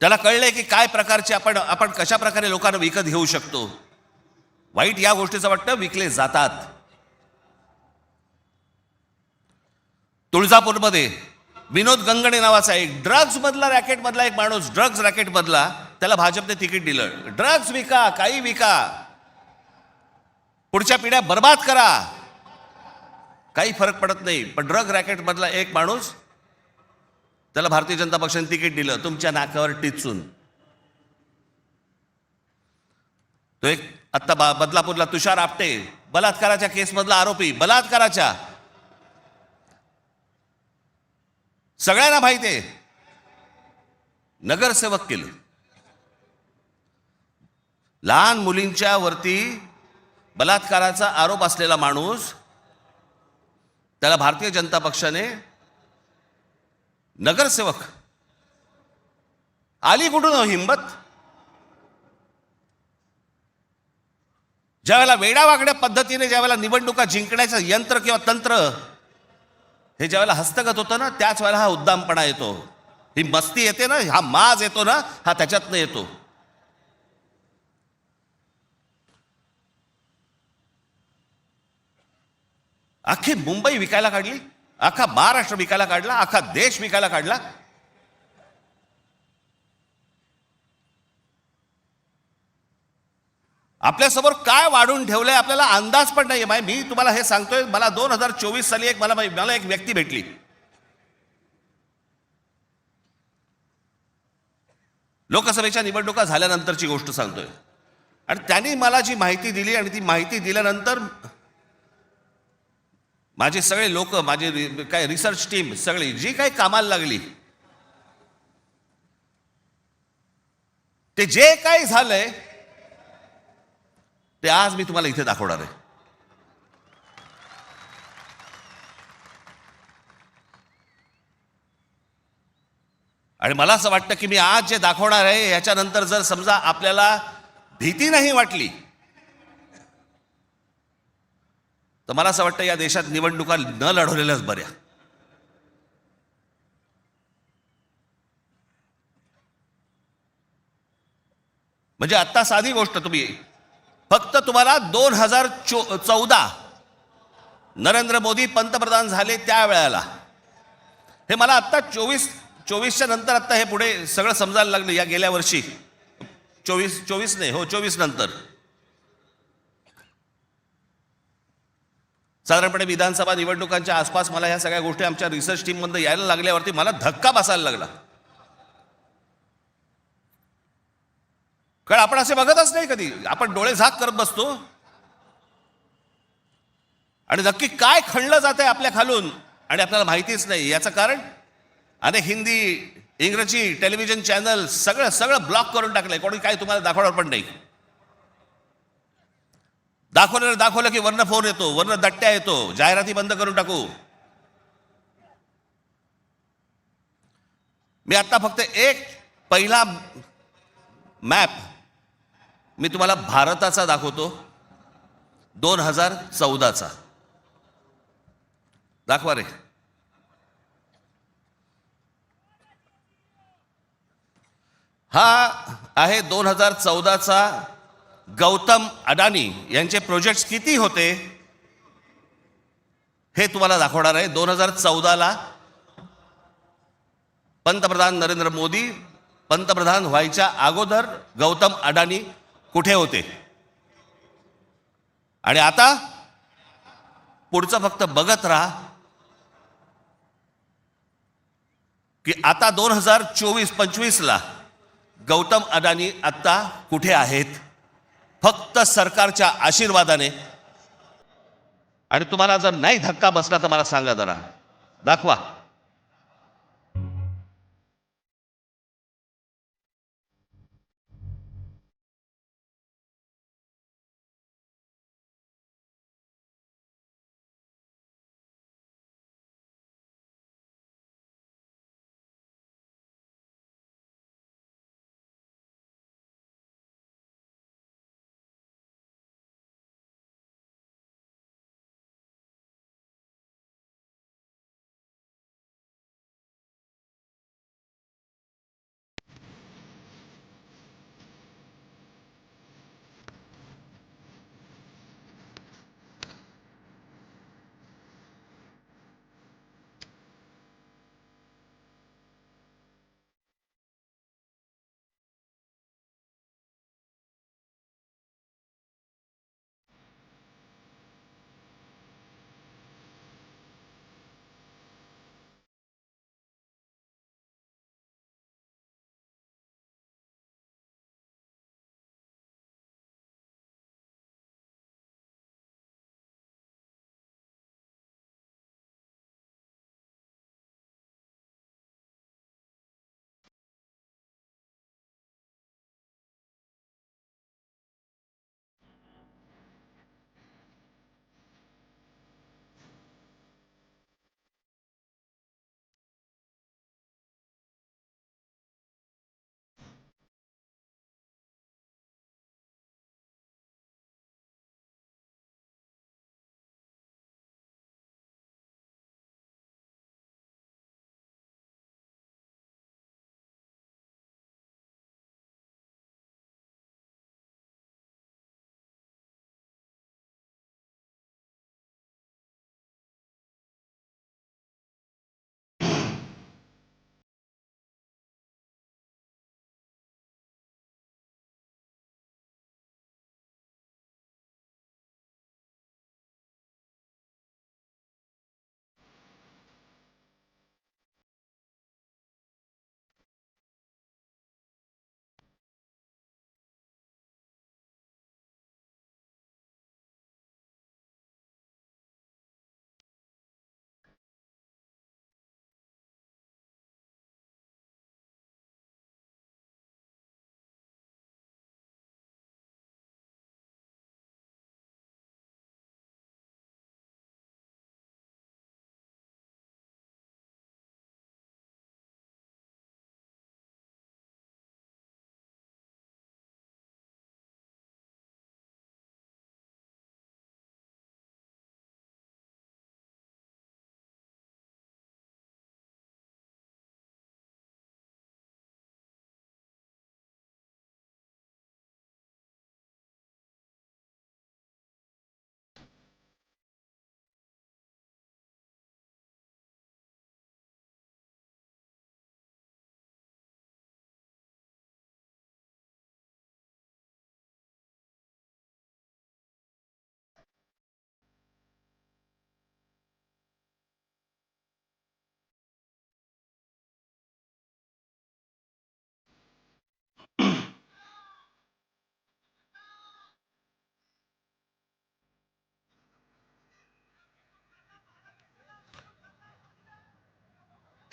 त्याला कळलंय की काय प्रकारचे आपण कशा प्रकारे लोकांना विकत घेऊ शकतो. वाईट या गोष्टीचं वाटतं विकले जातात. तुळजापूरमध्ये विनोद गंगणे नावाचा एक ड्रग्ज मधला रॅकेट मधला एक माणूस, ड्रग्ज रॅकेट मधला, त्याला भाजपने तिकीट दिलं. ड्रग्ज विका, काही विका, पुढच्या पिढ्या बर्बाद करा, काही फरक पडत नाही. पण ड्रग रॅकेट मधला एक माणूस, त्याला भारतीय जनता पक्षाने तिकीट दिलं तुमच्या नाकावर टिचून. तो एक आत्ता बदलापूरला तुषार आपटे, बलात्काराच्या केसमधला आरोपी, बलात्काराच्या, सगळ्यांना माहिती आहे, नगरसेवक केले. लहान मुलींच्या वरती बलात्काराचा आरोप असलेला माणूस, त्याला भारतीय जनता पक्षाने नगरसेवक. आली कुठून हिंमत? ज्यावेळेला वेडावाकड्या पद्धतीने ज्यावेळेला निवडणुका जिंकण्याचं यंत्र किंवा तंत्र हे ज्यावेळेला हस्तगत होतं ना, त्याच वेळेला हा उद्दामपणा येतो, ही मस्ती येते ना, हा माज येतो ना, हा त्याच्यातनं येतो. अख्खी मुंबई विकायला काढली, अख्खा महाराष्ट्र विकायला काढला, अख्खा देश विकायला काढला. आपल्यासमोर काय वाढून ठेवलंय आपल्याला अंदाज पण नाहीये. मी तुम्हाला हे सांगतोय, मला 2024 साली मला एक व्यक्ती भेटली. लोकसभेच्या निवडणुका झाल्यानंतरची गोष्ट सांगतोय. आणि त्यांनी मला जी माहिती दिली, आणि ती माहिती दिल्यानंतर माझे सगळे लोक, माझे काय रिसर्च टीम सगळी जी काही कामाला लागली, ते जे काही झालंय ते आज मी तुम्हाला इथे दाखवणार आहे. आणि मला असं वाटतं की मी आज जे दाखवणार आहे याच्यानंतर जर समजा आपल्याला भीती नाही वाटली, तर मला असं वाटतं या देशात निवडणुका न लढवलेल्याच बऱ्या. म्हणजे आता साधी गोष्ट, फक्त तुम्हाला 2014 नरेंद्र मोदी पंतप्रधान झाले त्या वेळेला, हे मला आता 24च्या नंतर आता हे पुढे सगळं समजायला लागलं. या गेल्या वर्षी 24 नंतर साधारणपणे विधानसभा निवडणुकांच्या आसपास मला ह्या सगळ्या गोष्टी आमच्या रिसर्च टीम मध्ये यायला लागल्यावरती मला धक्का बसायला लागला. कारण आपण असे बघतच नाही कधी, आपण डोळे झाक करत बसतो. आणि नक्की काय खणलं जात आहे आपल्या खालून आणि आपल्याला माहितीच नाही. याचं कारण अनेक हिंदी, इंग्रजी टेलिव्हिजन चॅनल सगळं ब्लॉक करून टाकलंय. कोणी काय तुम्हाला दाखवणार पण नाही. दाखवलं की वरनं फोन येतो, वरनं दट्ट्या येतो, जाहिराती बंद करून टाकू. मी आता फक्त एक पहिला मॅप मी तुम्हाला भारताचा दाखवतो, 2014चा. दाखवा रे. हा आहे 2014चा गौतम अडानी यांचे प्रोजेक्ट्स किती होते हे तुम्हाला दाखवणार आहे. 2014ला पंतप्रधान नरेंद्र मोदी पंतप्रधान व्हायच्या अगोदर गौतम अडानी कुठे होते, आणि आता पुढचं फक्त बघत राहा की आता 2024-25ला गौतम अडानी आता कुठे आहेत. फक्त सरकारच्या आशीर्वादाने. आणि तुम्हाला जर नाही धक्का बसला तर मला सांगा, जरा दाखवा.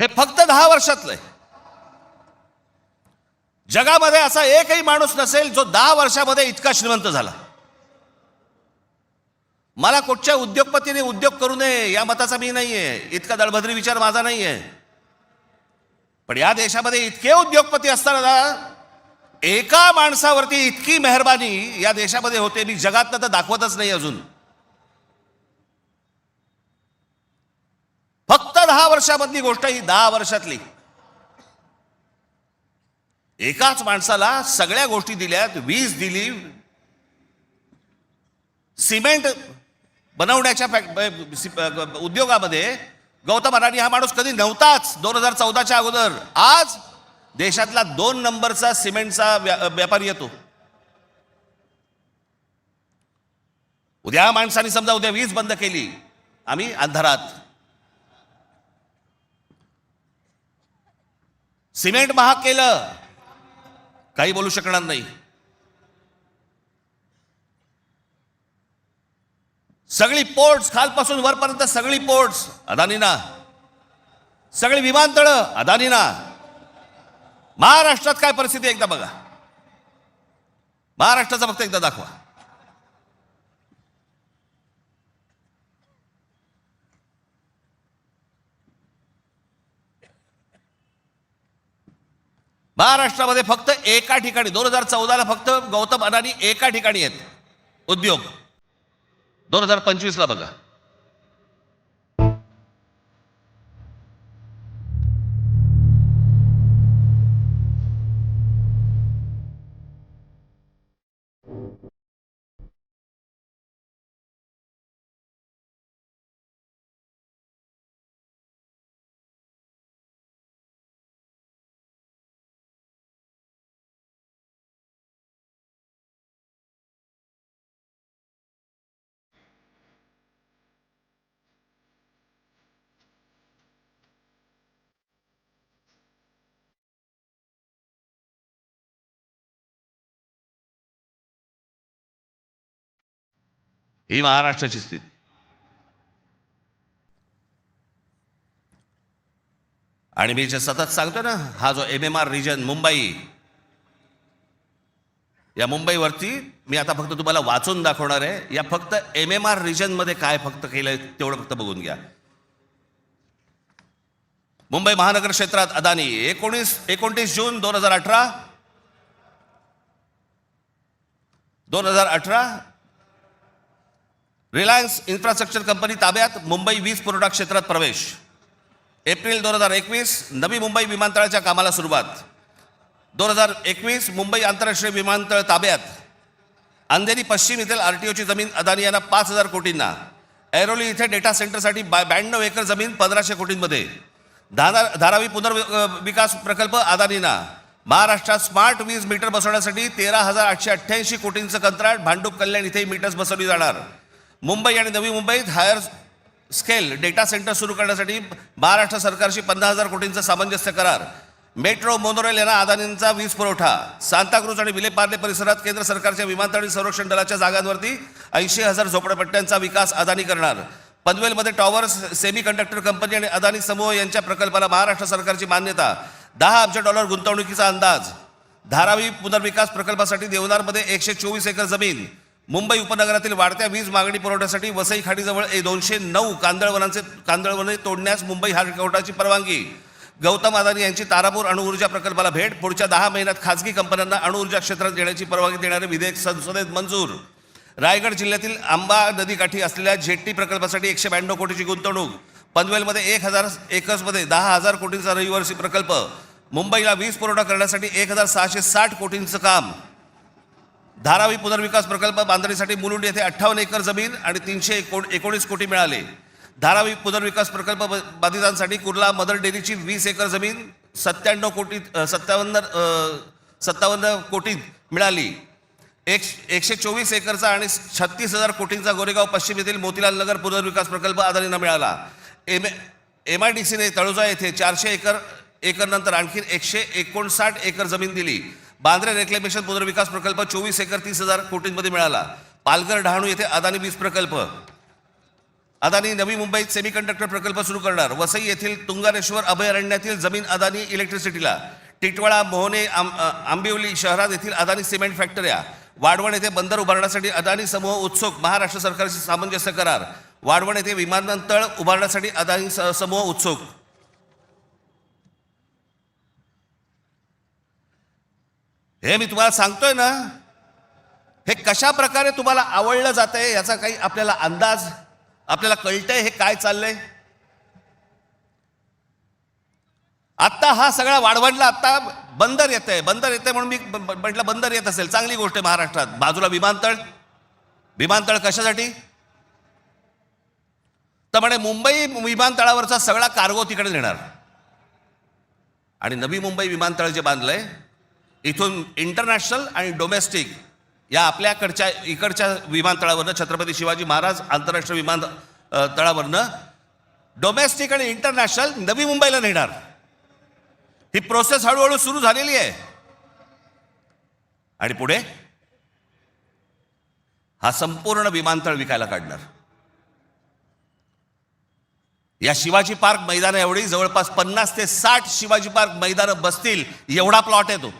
हे फक्त 10 वर्षातलं आहे. जगामध्ये असा एकही माणूस नसेल जो 10 वर्षामध्ये इतका श्रीमंत झाला. मला कुठच्या उद्योगपतीने उद्योग करू नये या मताचा मी नाहीये, इतका दळभद्री विचार माझा नाहीये. पण या देशामध्ये इतके उद्योगपती असताना एका माणसावरती इतकी मेहरबानी या देशामध्ये होते, मी जगातनं तर दाखवतच नाही अजून. फक्त 10 वर्षामधली गोष्ट ही, 10 वर्षातली. एकाच माणसाला सगळ्या गोष्टी दिल्यात, वीज दिली, सिमेंट बनवण्याच्या उद्योगामध्ये गौतम अडाणी हा माणूस कधी नव्हताच 2014च्या अगोदर. आज देशातला 2 नंबरचा सिमेंटचा व्यापारी येतो. उद्या माणसाने समजा उद्या वीज बंद केली, आम्ही अंधारात. सिमेंट महाग केलं, काही बोलू शकणार नाही. सगळी पोर्ट्स खालपासून वरपर्यंत सगळी पोर्ट्स अदानीना, सगळी विमानतळं अदानीना. महाराष्ट्रात काय परिस्थिती एकदा बघा, महाराष्ट्राचा फक्त एकदा दाखवा. महाराष्ट्रामध्ये फक्त एका ठिकाणी 2014ला फक्त गौतम अडाणी एका ठिकाणी आहेत उद्योग. 2025ला बघा, ही महाराष्ट्राची स्थिती. आणि मी जे सतत सांगतो ना, हा जो MMR रिजन मुंबई, या मुंबईवरती मी आता फक्त तुम्हाला वाचून दाखवणार आहे. या फक्त MMR रिजन मध्ये काय फक्त केलंय तेवढं फक्त बघून घ्या. मुंबई महानगर क्षेत्रात अदानी 29 जून 2018 रिलायन्स इन्फ्रास्ट्रक्चर कंपनी ताब्यात, मुंबई वीज पुरवठा क्षेत्रात प्रवेश. एप्रिल 2021 नवी मुंबई विमानतळाच्या कामाला सुरुवात. 2021 मुंबई आंतरराष्ट्रीय विमानतळ ताब्यात. अंधेरी पश्चिम येथील RTOची जमीन अदानी यांना 5,000 कोटींना. ऐरोली इथे डेटा सेंटरसाठी 92 एकर जमीन 1,500 कोटींमध्ये. धारावी पुनर्विकास प्रकल्प अदानींना. महाराष्ट्रात स्मार्ट वीज मीटर बसवण्यासाठी 13,888 कोटींचं कंत्राट. भांडूप कल्याण इथे मीटर्स बसवली जाणार. मुंबई आणि नवी मुंबईत हायर स्केल डेटा सेंटर सुरू करण्यासाठी महाराष्ट्र सरकारशी 50,000 कोटींचा सामंजस्य करार. मेट्रो मोनोरेल यांना अदानींचा वीज पुरवठा. सांताक्रूज आणि विलेपार्ले परिसरात केंद्र सरकारच्या विमानतळ आणि संरक्षण दलाच्या जागांवरती 80,000 झोपडपट्ट्यांचा विकास अदानी करणार. पनवेलमध्ये टॉवर्स सेमी कंडक्टर कंपनी आणि अदानी समूह यांच्या प्रकल्पाला महाराष्ट्र सरकारची मान्यता. $10 अब्ज गुंतवणुकीचा अंदाज. धारावी पुनर्विकास प्रकल्पासाठी देवनारमध्ये 124 एकर जमीन. मुंबई उपनगरातील वाढत्या वीज मागणी पुरवठ्यासाठी वसई खाडीजवळ 209 कांदळवने तोडण्यास मुंबई हायकोर्टाची परवानगी. गौतम अदानी यांची तारापूर अणुऊर्जा प्रकल्पाला भेट. पुढच्या 10 महिन्यात खासगी कंपन्यांना अणुऊर्जा क्षेत्रात येण्याची परवानगी देणारे विधेयक संसदेत मंजूर. रायगड जिल्ह्यातील आंबा नदीकाठी असलेल्या जेट्टी प्रकल्पासाठी 192 कोटीची गुंतवणूक. पनवेलमध्ये 1,000 एकर्समध्ये 10,000 कोटींचा रहिवासी प्रकल्प. मुंबईला वीज पुरवठा करण्यासाठी 1,660 कोटींचं काम. धारावी पुनर्विकास प्रकल्प बांधणीसाठी मुलुंड येथे 58 एकर जमीन आणि 319 कोटी मिळाले. धारावी पुनर्विकास प्रकल्प बाधितांसाठी कुर्ला मदर डेअरीची 20 एकर जमीन 57 कोटीत मिळाली. 124 एकरचा आणि 36,000 कोटींचा गोरेगाव पश्चिम येथील मोतीलाल नगर पुनर्विकास प्रकल्प अदानींना मिळाला. MIDCने तळोजा येथे 400 एकर नंतर आणखी 159 एकर जमीन दिली. बांद्रे रेक्लेमेशन पुनर्विकास प्रकल्प 24 एकर 30,000 कोटींमध्ये मिळाला. पालघर डहाणू येथे अदानी वीज प्रकल्प. अदानी नवी मुंबईत सेमीकंडक्टर प्रकल्प सुरू करणार. वसई येथील तुंगारेश्वर अभयारण्यातील जमीन अदानी इलेक्ट्रिसिटीला. टिटवाळा, मोहने, आंबिवली शहरात येथील अदानी सिमेंट फॅक्टऱ्या. वाढवण येथे बंदर उभारण्यासाठी अदानी समूह उत्सुक. महाराष्ट्र सरकारशी सामंजस्य करार. वाढवण येथे विमानतळ उभारण्यासाठी अदानी समूह उत्सुक. हे मी तुम्हाला सांगतोय ना, हे कशा प्रकारे तुम्हाला आवडलं जातंय याचा काही आपल्याला अंदाज, आपल्याला कळतंय हे काय चाललंय. आत्ता हा सगळा वाढवणला आत्ता बंदर येतंय म्हणून मी म्हटलं बंदर येत असेल चांगली गोष्ट आहे. महाराष्ट्रात बाजूला विमानतळ कशासाठी तर म्हणे मुंबई विमानतळावरचा सगळा कार्गो तिकडे नेणार. आणि नवी मुंबई विमानतळ जे बांधलंय इथून इंटरनॅशनल आणि डोमेस्टिक या आपल्याकडच्या इकडच्या विमानतळावरनं, छत्रपती शिवाजी महाराज आंतरराष्ट्रीय विमानतळावरनं डोमेस्टिक आणि इंटरनॅशनल नवी मुंबईला नेणार. ही प्रोसेस हळूहळू सुरू झालेली आहे. आणि पुढे हा संपूर्ण विमानतळ विकायला काढणार. या शिवाजी पार्क मैदान एवढी जवळपास 50 ते 60 शिवाजी पार्क मैदानं बसतील एवढा प्लॉट आहे तो,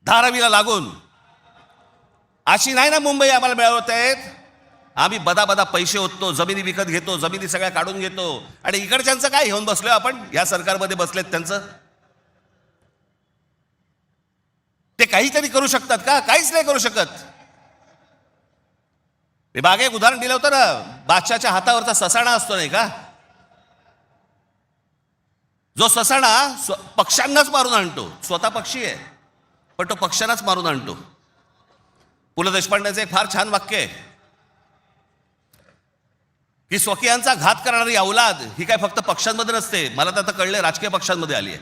धारावीला लागून. अशी नाही ना मुंबई आम्हाला मिळवत आहेत. आम्ही बदा पैसे ओततो, जमिनी विकत घेतो, जमिनी सगळ्या काढून घेतो. आणि इकडच्यांचं काय घेऊन बसलोय आपण, या सरकारमध्ये बसलेत त्यांचं. ते काहीतरी करू शकतात का? काहीच नाही करू शकत. मी मागे एक उदाहरण दिलं होतं ना, बादशाच्या हातावरचा ससाणा असतो नाही का, जो ससाणा पक्ष्यांनाच मारून आणतो. स्वतः पक्षी आहे पण तो पक्ष्यांनाच मारून आणतो. पु ल देशपांडेचं एक फार छान वाक्य आहे की स्वकीयांचा घात करणारी औलाद ही काय फक्त पक्षांमध्ये नसते, मला तर आता कळलंय राजकीय पक्षांमध्ये आली आहे.